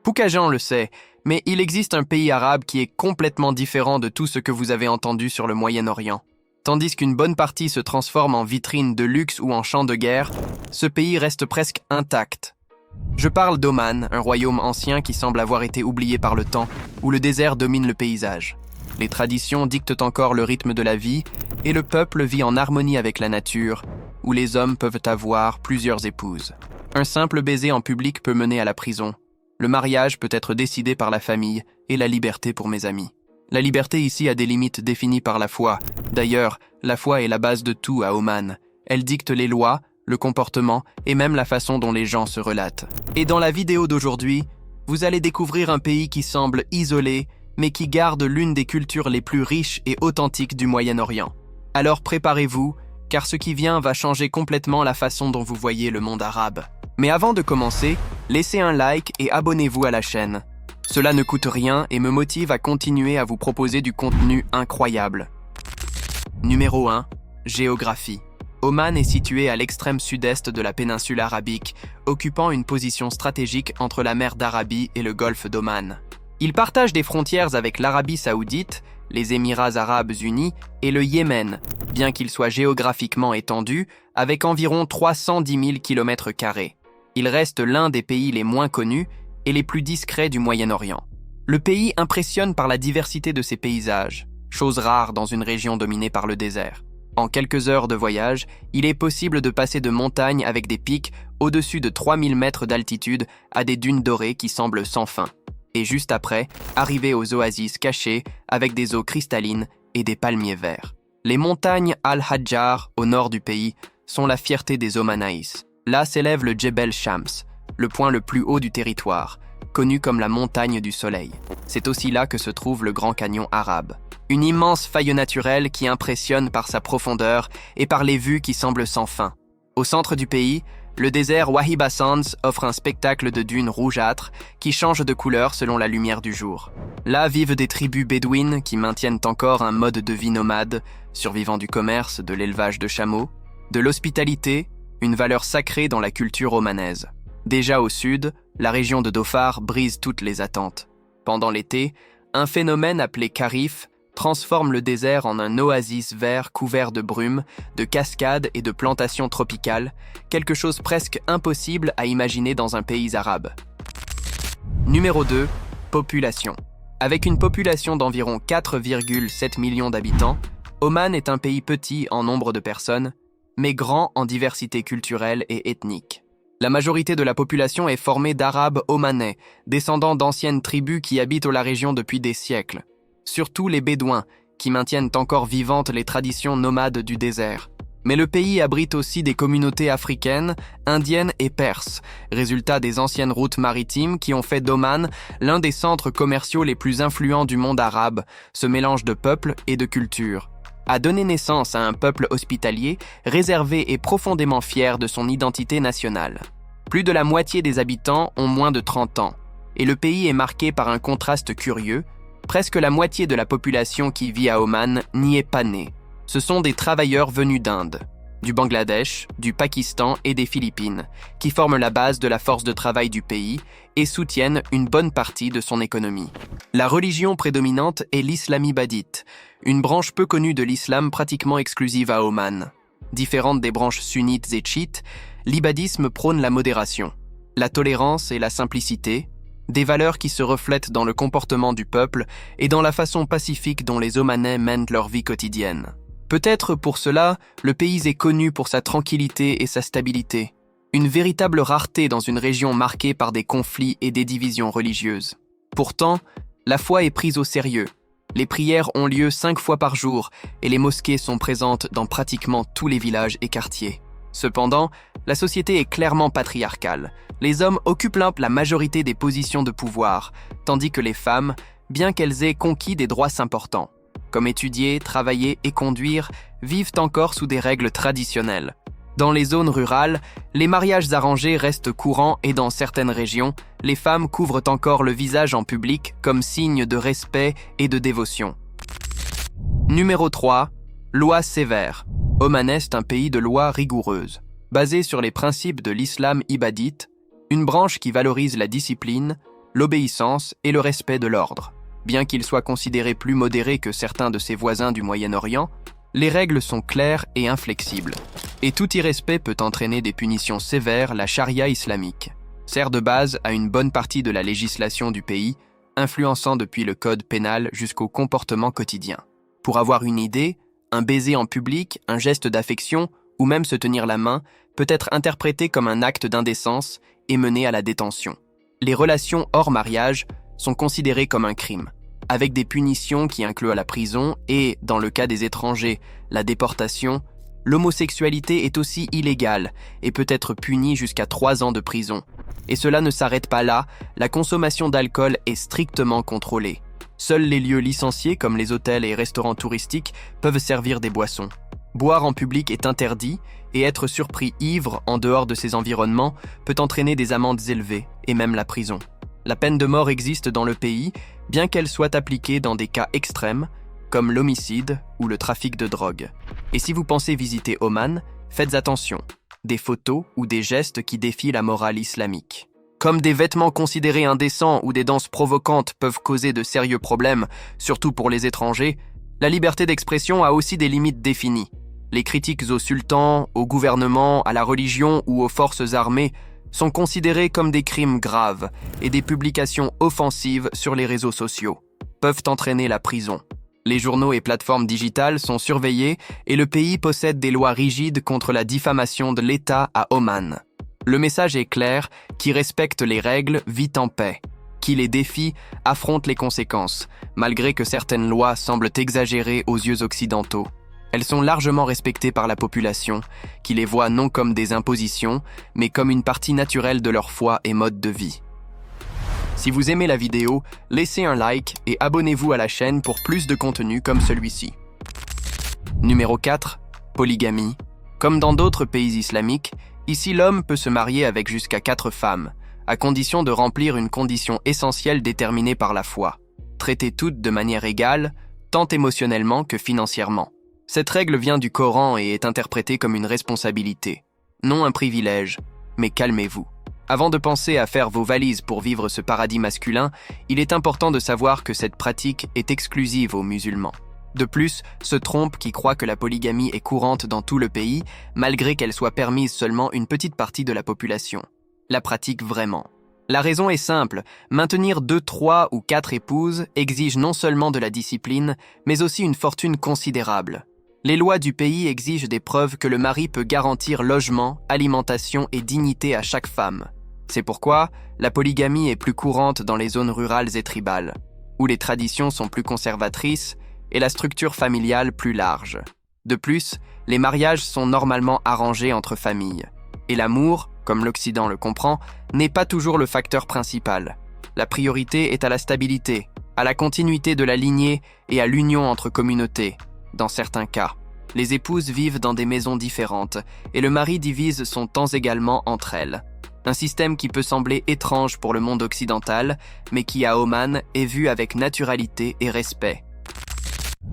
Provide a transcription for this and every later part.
Poukajan le sait, mais il existe un pays arabe qui est complètement différent de tout ce que vous avez entendu sur le Moyen-Orient. Tandis qu'une bonne partie se transforme en vitrine de luxe ou en champ de guerre, ce pays reste presque intact. Je parle d'Oman, un royaume ancien qui semble avoir été oublié par le temps, où le désert domine le paysage. Les traditions dictent encore le rythme de la vie, et le peuple vit en harmonie avec la nature, où les hommes peuvent avoir plusieurs épouses. Un simple baiser en public peut mener à la prison. Le mariage peut être décidé par la famille et la liberté pour mes amis. La liberté ici a des limites définies par la foi. D'ailleurs, la foi est la base de tout à Oman. Elle dicte les lois, le comportement et même la façon dont les gens se relatent. Et dans la vidéo d'aujourd'hui, vous allez découvrir un pays qui semble isolé, mais qui garde l'une des cultures les plus riches et authentiques du Moyen-Orient. Alors préparez-vous, car ce qui vient va changer complètement la façon dont vous voyez le monde arabe. Mais avant de commencer, laissez un like et abonnez-vous à la chaîne. Cela ne coûte rien et me motive à continuer à vous proposer du contenu incroyable. Numéro 1. Géographie. Oman est situé à l'extrême sud-est de la péninsule arabique, occupant une position stratégique entre la mer d'Arabie et le golfe d'Oman. Il partage des frontières avec l'Arabie saoudite, les Émirats arabes unis et le Yémen, bien qu'il soit géographiquement étendu, avec environ 310 000 km². Il reste l'un des pays les moins connus et les plus discrets du Moyen-Orient. Le pays impressionne par la diversité de ses paysages, chose rare dans une région dominée par le désert. En quelques heures de voyage, il est possible de passer de montagnes avec des pics au-dessus de 3000 mètres d'altitude à des dunes dorées qui semblent sans fin. Et juste après, arriver aux oasis cachées avec des eaux cristallines et des palmiers verts. Les montagnes Al-Hadjar, au nord du pays, sont la fierté des Omanaïs. Là s'élève le Djebel Shams, le point le plus haut du territoire, connu comme la montagne du soleil. C'est aussi là que se trouve le Grand Canyon arabe. Une immense faille naturelle qui impressionne par sa profondeur et par les vues qui semblent sans fin. Au centre du pays, le désert Wahiba Sands offre un spectacle de dunes rougeâtres qui changent de couleur selon la lumière du jour. Là vivent des tribus bédouines qui maintiennent encore un mode de vie nomade, survivant du commerce, de l'élevage de chameaux, de l'hospitalité, une valeur sacrée dans la culture omanaise. Déjà au sud, la région de Dhofar brise toutes les attentes. Pendant l'été, un phénomène appelé Kharif transforme le désert en un oasis vert couvert de brumes, de cascades et de plantations tropicales, quelque chose presque impossible à imaginer dans un pays arabe. Numéro 2. Population. Avec une population d'environ 4,7 millions d'habitants, Oman est un pays petit en nombre de personnes, mais grand en diversité culturelle et ethnique. La majorité de la population est formée d'Arabes omanais, descendants d'anciennes tribus qui habitent la région depuis des siècles. Surtout les Bédouins, qui maintiennent encore vivantes les traditions nomades du désert. Mais le pays abrite aussi des communautés africaines, indiennes et perses, résultat des anciennes routes maritimes qui ont fait d'Oman l'un des centres commerciaux les plus influents du monde arabe, ce mélange de peuples et de cultures. A donné naissance à un peuple hospitalier, réservé et profondément fier de son identité nationale. Plus de la moitié des habitants ont moins de 30 ans, et le pays est marqué par un contraste curieux. Presque la moitié de la population qui vit à Oman n'y est pas née. Ce sont des travailleurs venus d'Inde, du Bangladesh, du Pakistan et des Philippines, qui forment la base de la force de travail du pays et soutiennent une bonne partie de son économie. La religion prédominante est l'islam ibadite, une branche peu connue de l'islam pratiquement exclusive à Oman. Différente des branches sunnites et chiites, l'ibadisme prône la modération, la tolérance et la simplicité, des valeurs qui se reflètent dans le comportement du peuple et dans la façon pacifique dont les Omanais mènent leur vie quotidienne. Peut-être pour cela, le pays est connu pour sa tranquillité et sa stabilité, une véritable rareté dans une région marquée par des conflits et des divisions religieuses. Pourtant, la foi est prise au sérieux. Les prières ont lieu 5 fois par jour et les mosquées sont présentes dans pratiquement tous les villages et quartiers. Cependant, la société est clairement patriarcale. Les hommes occupent la majorité des positions de pouvoir, tandis que les femmes, bien qu'elles aient conquis des droits importants, comme étudier, travailler et conduire, vivent encore sous des règles traditionnelles. Dans les zones rurales, les mariages arrangés restent courants et dans certaines régions, les femmes couvrent encore le visage en public comme signe de respect et de dévotion. Numéro 3. Loi sévère. Oman est un pays de lois rigoureuses. Basé sur les principes de l'islam ibadite, une branche qui valorise la discipline, l'obéissance et le respect de l'ordre. Bien qu'il soit considéré plus modéré que certains de ses voisins du Moyen-Orient, les règles sont claires et inflexibles. Et tout irrespect peut entraîner des punitions sévères. La charia islamique sert de base à une bonne partie de la législation du pays, influençant depuis le code pénal jusqu'au comportement quotidien. Pour avoir une idée, un baiser en public, un geste d'affection ou même se tenir la main peut être interprété comme un acte d'indécence et mener à la détention. Les relations hors mariage sont considérées comme un crime, avec des punitions qui incluent la prison et, dans le cas des étrangers, la déportation. L'homosexualité est aussi illégale et peut être punie jusqu'à 3 ans de prison. Et cela ne s'arrête pas là, la consommation d'alcool est strictement contrôlée. Seuls les lieux licenciés, comme les hôtels et restaurants touristiques, peuvent servir des boissons. Boire en public est interdit et être surpris ivre en dehors de ces environnements peut entraîner des amendes élevées et même la prison. La peine de mort existe dans le pays, bien qu'elle soit appliquée dans des cas extrêmes, comme l'homicide ou le trafic de drogue. Et si vous pensez visiter Oman, faites attention, des photos ou des gestes qui défient la morale islamique. Comme des vêtements considérés indécents ou des danses provocantes peuvent causer de sérieux problèmes, surtout pour les étrangers, la liberté d'expression a aussi des limites définies. Les critiques au sultan, au gouvernement, à la religion ou aux forces armées sont considérées comme des crimes graves et des publications offensives sur les réseaux sociaux peuvent entraîner la prison. Les journaux et plateformes digitales sont surveillés et le pays possède des lois rigides contre la diffamation de l'État à Oman. Le message est clair, qui respecte les règles vit en paix. Qui les défie affronte les conséquences, malgré que certaines lois semblent exagérées aux yeux occidentaux. Elles sont largement respectées par la population, qui les voit non comme des impositions, mais comme une partie naturelle de leur foi et mode de vie. Si vous aimez la vidéo, laissez un like et abonnez-vous à la chaîne pour plus de contenu comme celui-ci. Numéro 4. Polygamie. Comme dans d'autres pays islamiques, ici l'homme peut se marier avec jusqu'à 4 femmes, à condition de remplir une condition essentielle déterminée par la foi. Traiter toutes de manière égale, tant émotionnellement que financièrement. Cette règle vient du Coran et est interprétée comme une responsabilité, non un privilège, mais calmez-vous. Avant de penser à faire vos valises pour vivre ce paradis masculin, il est important de savoir que cette pratique est exclusive aux musulmans. De plus, se trompe qui croit que la polygamie est courante dans tout le pays, malgré qu'elle soit permise seulement une petite partie de la population. La pratique vraiment. La raison est simple, maintenir 2, 3 ou 4 épouses exige non seulement de la discipline, mais aussi une fortune considérable. Les lois du pays exigent des preuves que le mari peut garantir logement, alimentation et dignité à chaque femme. C'est pourquoi la polygamie est plus courante dans les zones rurales et tribales, où les traditions sont plus conservatrices et la structure familiale plus large. De plus, les mariages sont normalement arrangés entre familles. Et l'amour, comme l'Occident le comprend, n'est pas toujours le facteur principal. La priorité est à la stabilité, à la continuité de la lignée et à l'union entre communautés. Dans certains cas, les épouses vivent dans des maisons différentes et le mari divise son temps également entre elles. Un système qui peut sembler étrange pour le monde occidental, mais qui à Oman est vu avec naturalité et respect.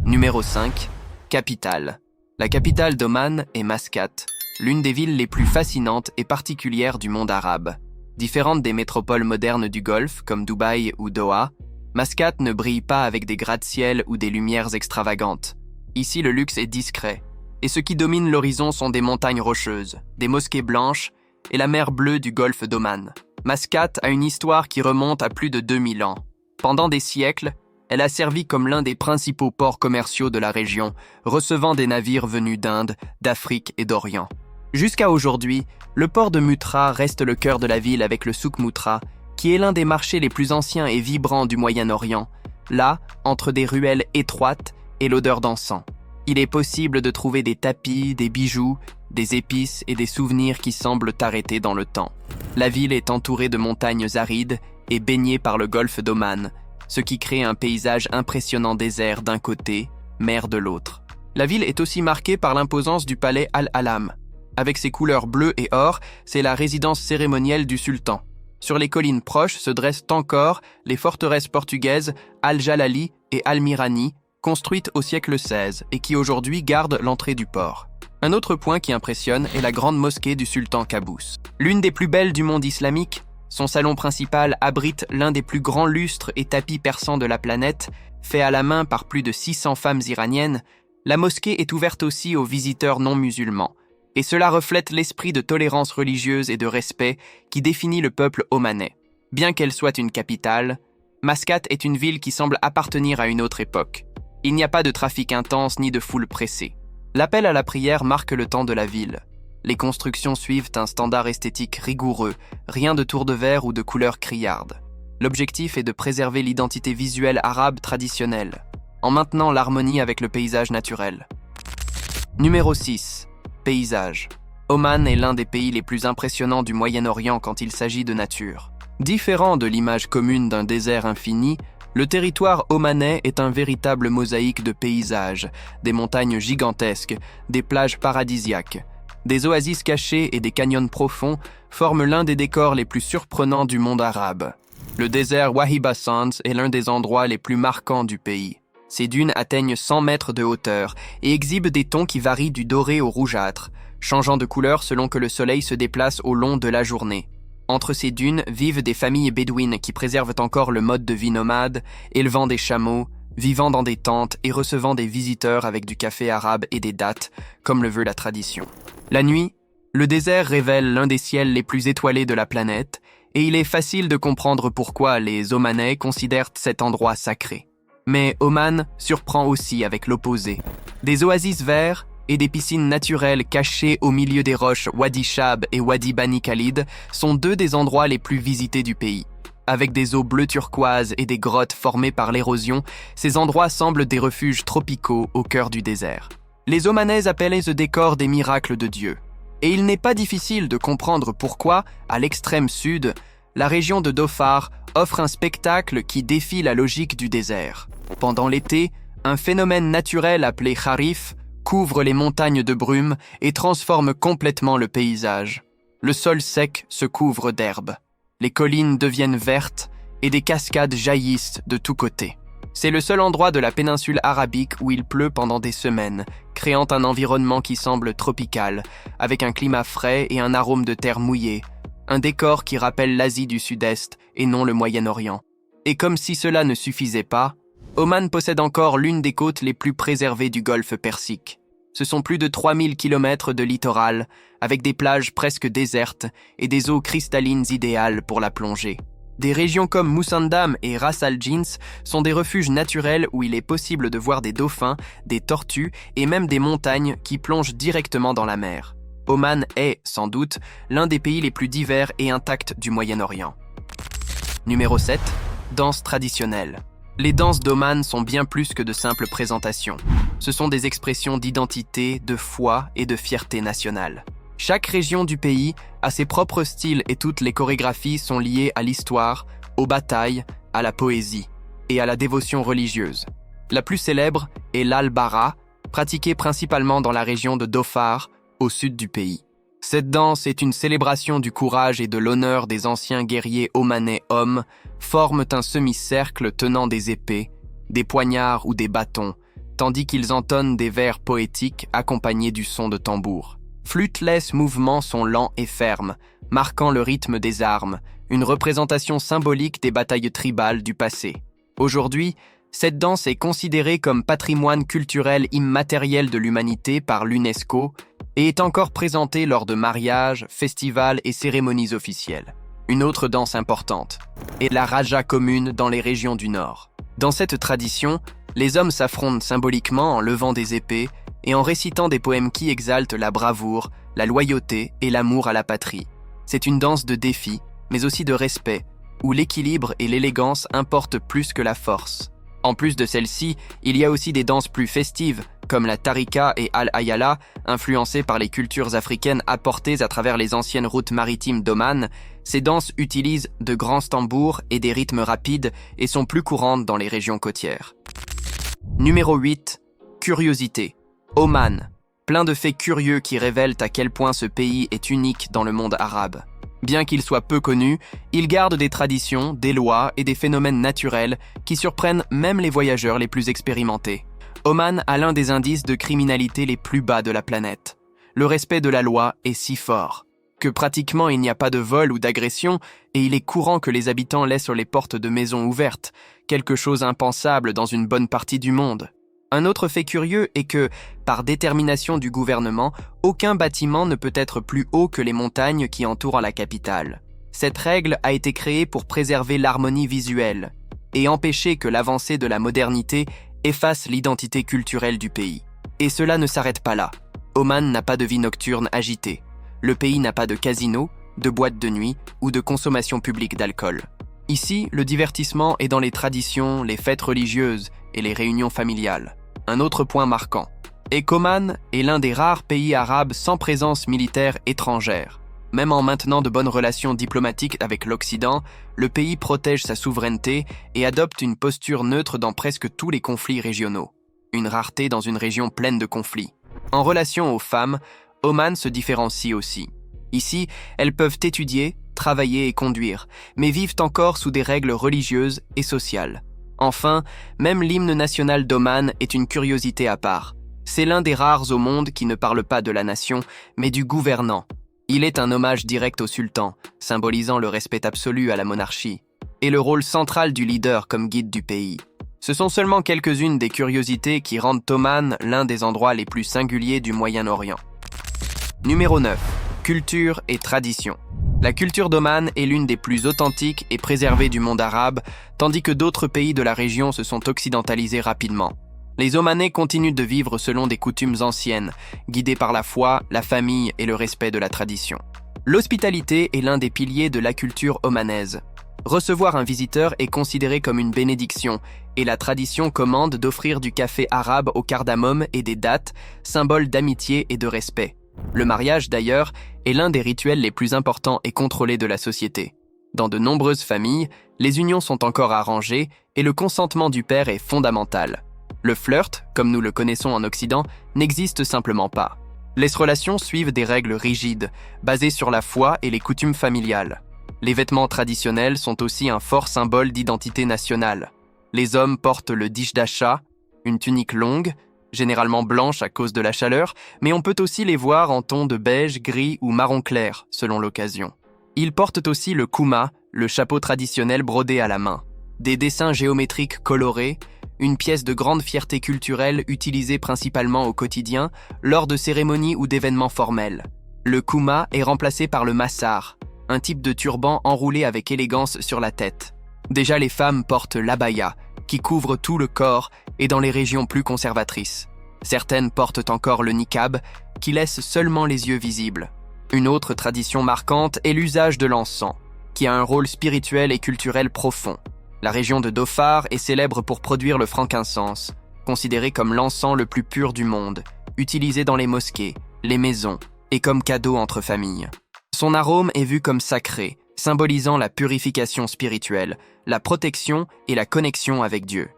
Numéro 5. Capitale. La capitale d'Oman est Mascate, l'une des villes les plus fascinantes et particulières du monde arabe. Différente des métropoles modernes du Golfe, comme Dubaï ou Doha, Mascate ne brille pas avec des gratte-ciel ou des lumières extravagantes. Ici, le luxe est discret, et ce qui domine l'horizon sont des montagnes rocheuses, des mosquées blanches et la mer bleue du golfe d'Oman. Mascate a une histoire qui remonte à plus de 2000 ans. Pendant des siècles, elle a servi comme l'un des principaux ports commerciaux de la région, recevant des navires venus d'Inde, d'Afrique et d'Orient. Jusqu'à aujourd'hui, le port de Mutra reste le cœur de la ville avec le souk Mutra, qui est l'un des marchés les plus anciens et vibrants du Moyen-Orient, là, entre des ruelles étroites et l'odeur d'encens. Il est possible de trouver des tapis, des bijoux, des épices et des souvenirs qui semblent arrêtés dans le temps. La ville est entourée de montagnes arides et baignée par le golfe d'Oman, ce qui crée un paysage impressionnant désert d'un côté, mer de l'autre. La ville est aussi marquée par l'imposance du palais Al-Alam. Avec ses couleurs bleues et or, c'est la résidence cérémonielle du sultan. Sur les collines proches se dressent encore les forteresses portugaises Al-Jalali et Al-Mirani, construites au siècle XVI et qui aujourd'hui gardent l'entrée du port. Un autre point qui impressionne est la grande mosquée du sultan Qaboos. L'une des plus belles du monde islamique, Son salon principal abrite l'un des plus grands lustres et tapis persans de la planète, fait à la main par plus de 600 femmes iraniennes. La mosquée est ouverte aussi aux visiteurs non musulmans, et cela reflète l'esprit de tolérance religieuse et de respect qui définit le peuple omanais. Bien qu'elle soit une capitale, Mascate est une ville qui semble appartenir à une autre époque. Il n'y a pas de trafic intense ni de foule pressée. L'appel à la prière marque le temps de la ville. Les constructions suivent un standard esthétique rigoureux, rien de tours de verre ou de couleurs criardes. L'objectif est de préserver l'identité visuelle arabe traditionnelle, en maintenant l'harmonie avec le paysage naturel. Numéro 6. Paysage. Oman est l'un des pays les plus impressionnants du Moyen-Orient quand il s'agit de nature. Différent de l'image commune d'un désert infini, le territoire omanais est un véritable mosaïque de paysages, des montagnes gigantesques, des plages paradisiaques. Des oasis cachées et des canyons profonds forment l'un des décors les plus surprenants du monde arabe. Le désert Wahiba Sands est l'un des endroits les plus marquants du pays. Ces dunes atteignent 100 mètres de hauteur et exhibent des tons qui varient du doré au rougeâtre, changeant de couleur selon que le soleil se déplace au long de la journée. Entre ces dunes vivent des familles bédouines qui préservent encore le mode de vie nomade, élevant des chameaux, vivant dans des tentes et recevant des visiteurs avec du café arabe et des dattes, comme le veut la tradition. La nuit, le désert révèle l'un des ciels les plus étoilés de la planète, et il est facile de comprendre pourquoi les Omanais considèrent cet endroit sacré. Mais Oman surprend aussi avec l'opposé. Des oasis verts et des piscines naturelles cachées au milieu des roches Wadi Shab et Wadi Bani Khalid sont deux des endroits les plus visités du pays. Avec des eaux bleu turquoise et des grottes formées par l'érosion, ces endroits semblent des refuges tropicaux au cœur du désert. Les Omanais appellent ce décor des miracles de Dieu. Et il n'est pas difficile de comprendre pourquoi, à l'extrême sud, la région de Dhofar offre un spectacle qui défie la logique du désert. Pendant l'été, un phénomène naturel appelé Kharif couvre les montagnes de brume et transforme complètement le paysage. Le sol sec se couvre d'herbe. Les collines deviennent vertes et des cascades jaillissent de tous côtés. C'est le seul endroit de la péninsule arabique où il pleut pendant des semaines, créant un environnement qui semble tropical, avec un climat frais et un arôme de terre mouillée, un décor qui rappelle l'Asie du Sud-Est et non le Moyen-Orient. Et comme si cela ne suffisait pas, Oman possède encore l'une des côtes les plus préservées du golfe Persique. Ce sont plus de 3000 km de littoral, avec des plages presque désertes et des eaux cristallines idéales pour la plongée. Des régions comme Musandam et Ras Al Jins sont des refuges naturels où il est possible de voir des dauphins, des tortues et même des montagnes qui plongent directement dans la mer. Oman est, sans doute, l'un des pays les plus divers et intacts du Moyen-Orient. Numéro 7. Danse traditionnelle. Les danses d'Oman sont bien plus que de simples présentations. Ce sont des expressions d'identité, de foi et de fierté nationale. Chaque région du pays a ses propres styles et toutes les chorégraphies sont liées à l'histoire, aux batailles, à la poésie et à la dévotion religieuse. La plus célèbre est l'Al-Bara, pratiquée principalement dans la région de Dhofar, au sud du pays. Cette danse est une célébration du courage et de l'honneur des anciens guerriers omanais hommes, forment un semi-cercle tenant des épées, des poignards ou des bâtons, tandis qu'ils entonnent des vers poétiques accompagnés du son de tambour. Flûteless mouvements sont lents et fermes, marquant le rythme des armes, une représentation symbolique des batailles tribales du passé. Aujourd'hui, cette danse est considérée comme patrimoine culturel immatériel de l'humanité par l'UNESCO et est encore présentée lors de mariages, festivals et cérémonies officielles. Une autre danse importante est la Raja commune dans les régions du Nord. Dans cette tradition, les hommes s'affrontent symboliquement en levant des épées et en récitant des poèmes qui exaltent la bravoure, la loyauté et l'amour à la patrie. C'est une danse de défi, mais aussi de respect, où l'équilibre et l'élégance importent plus que la force. En plus de celle-ci, il y a aussi des danses plus festives, comme la tarika et al-ayala, influencées par les cultures africaines apportées à travers les anciennes routes maritimes d'Oman. Ces danses utilisent de grands tambours et des rythmes rapides et sont plus courantes dans les régions côtières. Numéro 8. Curiosité. Oman. Plein de faits curieux qui révèlent à quel point ce pays est unique dans le monde arabe. Bien qu'il soit peu connu, il garde des traditions, des lois et des phénomènes naturels qui surprennent même les voyageurs les plus expérimentés. Oman a l'un des indices de criminalité les plus bas de la planète. Le respect de la loi est si fort. que pratiquement il n'y a pas de vol ou d'agression, et il est courant que les habitants laissent les portes de maisons ouvertes, quelque chose impensable dans une bonne partie du monde. Un autre fait curieux est que, par détermination du gouvernement, aucun bâtiment ne peut être plus haut que les montagnes qui entourent la capitale. Cette règle a été créée pour préserver l'harmonie visuelle et empêcher que l'avancée de la modernité efface l'identité culturelle du pays. Et cela ne s'arrête pas là. Oman n'a pas de vie nocturne agitée. Le pays n'a pas de casino, de boîtes de nuit ou de consommation publique d'alcool. Ici, le divertissement est dans les traditions, les fêtes religieuses et les réunions familiales. Un autre point marquant est qu'Oman est l'un des rares pays arabes sans présence militaire étrangère. Même en maintenant de bonnes relations diplomatiques avec l'Occident, le pays protège sa souveraineté et adopte une posture neutre dans presque tous les conflits régionaux. Une rareté dans une région pleine de conflits. En relation aux femmes, Oman se différencie aussi. Ici, elles peuvent étudier, travailler et conduire, mais vivent encore sous des règles religieuses et sociales. Enfin, même l'hymne national d'Oman est une curiosité à part. C'est l'un des rares au monde qui ne parle pas de la nation, mais du gouvernant. Il est un hommage direct au sultan, symbolisant le respect absolu à la monarchie, et le rôle central du leader comme guide du pays. Ce sont seulement quelques-unes des curiosités qui rendent Oman l'un des endroits les plus singuliers du Moyen-Orient. Numéro 9. Culture et tradition. La culture d'Oman est l'une des plus authentiques et préservées du monde arabe, tandis que d'autres pays de la région se sont occidentalisés rapidement. Les Omanais continuent de vivre selon des coutumes anciennes, guidés par la foi, la famille et le respect de la tradition. L'hospitalité est l'un des piliers de la culture omanaise. Recevoir un visiteur est considéré comme une bénédiction, et la tradition commande d'offrir du café arabe au cardamome et des dattes, symbole d'amitié et de respect. Le mariage, d'ailleurs, est l'un des rituels les plus importants et contrôlés de la société. Dans de nombreuses familles, les unions sont encore arrangées et le consentement du père est fondamental. Le flirt, comme nous le connaissons en Occident, n'existe simplement pas. Les relations suivent des règles rigides, basées sur la foi et les coutumes familiales. Les vêtements traditionnels sont aussi un fort symbole d'identité nationale. Les hommes portent le dishdasha, une tunique longue, généralement blanche à cause de la chaleur, mais on peut aussi les voir en tons de beige, gris ou marron clair, selon l'occasion. Ils portent aussi le kouma, le chapeau traditionnel brodé à la main. Des dessins géométriques colorés, une pièce de grande fierté culturelle utilisée principalement au quotidien, lors de cérémonies ou d'événements formels. Le kouma est remplacé par le massar, un type de turban enroulé avec élégance sur la tête. Déjà, les femmes portent l'abaya, qui couvre tout le corps et dans les régions plus conservatrices. Certaines portent encore le niqab, qui laisse seulement les yeux visibles. Une autre tradition marquante est l'usage de l'encens, qui a un rôle spirituel et culturel profond. La région de Dhofar est célèbre pour produire le frankincense, considéré comme l'encens le plus pur du monde, utilisé dans les mosquées, les maisons et comme cadeau entre familles. Son arôme est vu comme sacré, symbolisant la purification spirituelle, la protection et la connexion avec Dieu.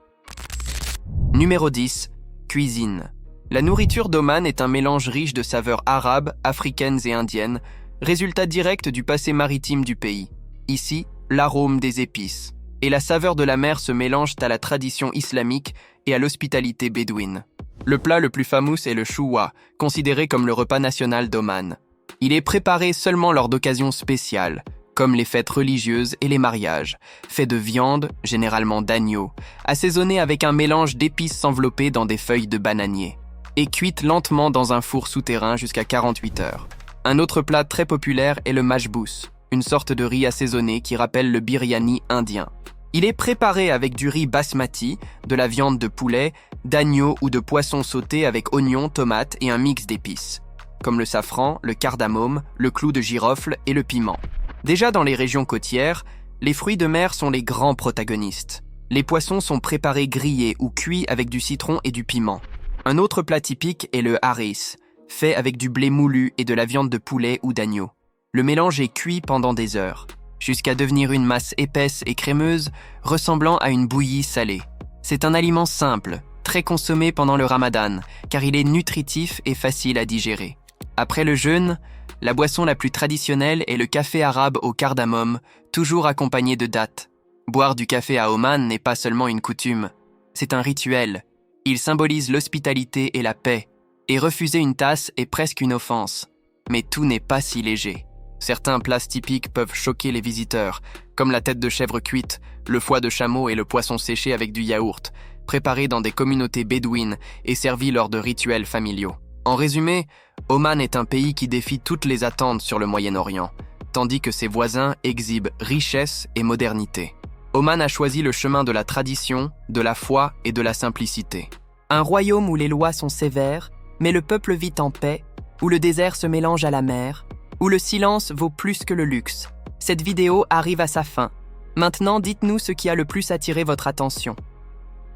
Numéro 10. Cuisine. La nourriture d'Oman est un mélange riche de saveurs arabes, africaines et indiennes, résultat direct du passé maritime du pays. Ici, l'arôme des épices et la saveur de la mer se mélangent à la tradition islamique et à l'hospitalité bédouine. Le plat le plus fameux est le chouwa, considéré comme le repas national d'Oman. Il est préparé seulement lors d'occasions spéciales, comme les fêtes religieuses et les mariages, fait de viande, généralement d'agneau, assaisonné avec un mélange d'épices enveloppées dans des feuilles de bananier, et cuite lentement dans un four souterrain jusqu'à 48 heures. Un autre plat très populaire est le majbous, une sorte de riz assaisonné qui rappelle le biryani indien. Il est préparé avec du riz basmati, de la viande de poulet, d'agneau ou de poisson sauté avec oignons, tomates et un mix d'épices, comme le safran, le cardamome, le clou de girofle et le piment. Déjà dans les régions côtières, les fruits de mer sont les grands protagonistes. Les poissons sont préparés grillés ou cuits avec du citron et du piment. Un autre plat typique est le haris, fait avec du blé moulu et de la viande de poulet ou d'agneau. Le mélange est cuit pendant des heures, jusqu'à devenir une masse épaisse et crémeuse, ressemblant à une bouillie salée. C'est un aliment simple, très consommé pendant le ramadan, car il est nutritif et facile à digérer. Après le jeûne, la boisson la plus traditionnelle est le café arabe au cardamome, toujours accompagné de dattes. Boire du café à Oman n'est pas seulement une coutume, c'est un rituel. Il symbolise l'hospitalité et la paix, et refuser une tasse est presque une offense. Mais tout n'est pas si léger. Certains plats typiques peuvent choquer les visiteurs, comme la tête de chèvre cuite, le foie de chameau et le poisson séché avec du yaourt, préparés dans des communautés bédouines et servis lors de rituels familiaux. En résumé, Oman est un pays qui défie toutes les attentes sur le Moyen-Orient, tandis que ses voisins exhibent richesse et modernité. Oman a choisi le chemin de la tradition, de la foi et de la simplicité. Un royaume où les lois sont sévères, mais le peuple vit en paix, où le désert se mélange à la mer, où le silence vaut plus que le luxe. Cette vidéo arrive à sa fin. Maintenant, dites-nous ce qui a le plus attiré votre attention.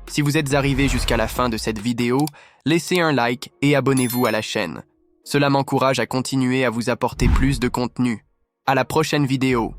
Si vous êtes arrivé jusqu'à la fin de cette vidéo, laissez un like et abonnez-vous à la chaîne. Cela m'encourage à continuer à vous apporter plus de contenu. À la prochaine vidéo.